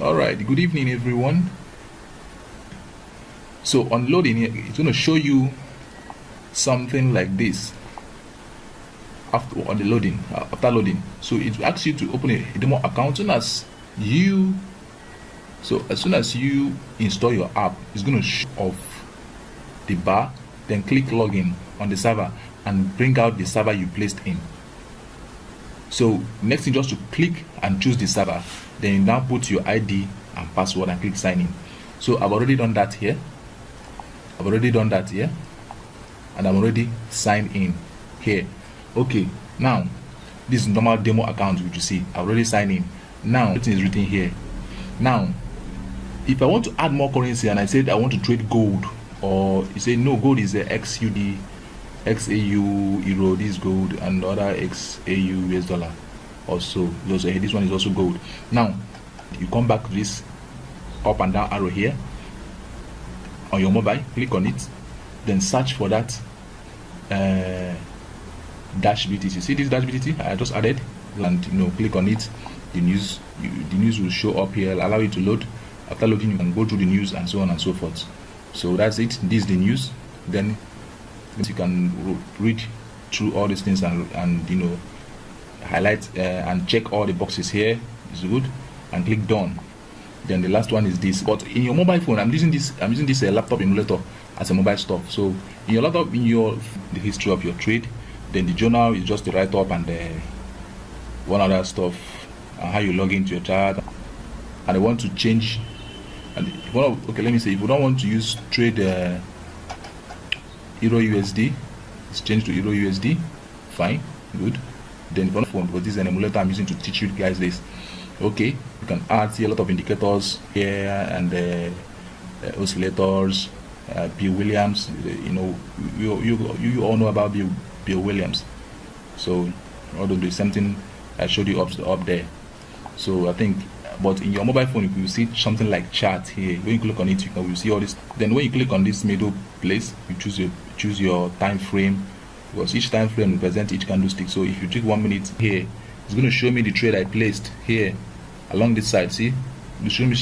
All right, good evening everyone. So on loading here, it's going to show you something like this after loading. So it asks you to open a demo account. As soon as you install your app, it's going to show off the bar, then click login on the server and bring out the server you placed in. So next thing, just to click and choose the server, then you now put your ID and password and click sign in. So I've already done that here, and I'm already signed in here. Okay, now this is normal demo account, which you see I've already signed in. Now everything is written here. Now if I want to add more currency and I said I want to trade gold, or you say no, gold is a XUD, XAU euro, this is gold, and other XAU US dollar also. This one is also gold. Now you come back to this up and down arrow here on your mobile, click on it, then search for that dash BTC. See this dash BTC I just added, and click on it. The news will show up here, allow you to load. After loading, you can go through the news and so on and so forth. So that's it. This is the news. Then you can read through all these things and highlight and check all the boxes here. It's good, and click done. Then the last one is this. But in your mobile phone, I'm using this laptop emulator as a mobile stuff. So in your laptop, the history of your trade, then the journal is just the write up and one other stuff, and how you log into your chart. And I want to change. And let me say, if you don't want to use trade Euro USD, it's changed to Euro USD. Fine, good. Then phone, because this is an emulator I'm using to teach you guys this. Okay, you can see a lot of indicators here and oscillators, Bill Williams. You all know about Bill Williams. So although there's something I showed you up there. So I think, but in your mobile phone, if you see something like chart here, when you click on it, you will see all this. Then when you click on this middle place, you choose your time frame, because each time frame represents each candlestick. So if you take 1 minute here, it's going to show me the trade I placed here along this side. See, it show me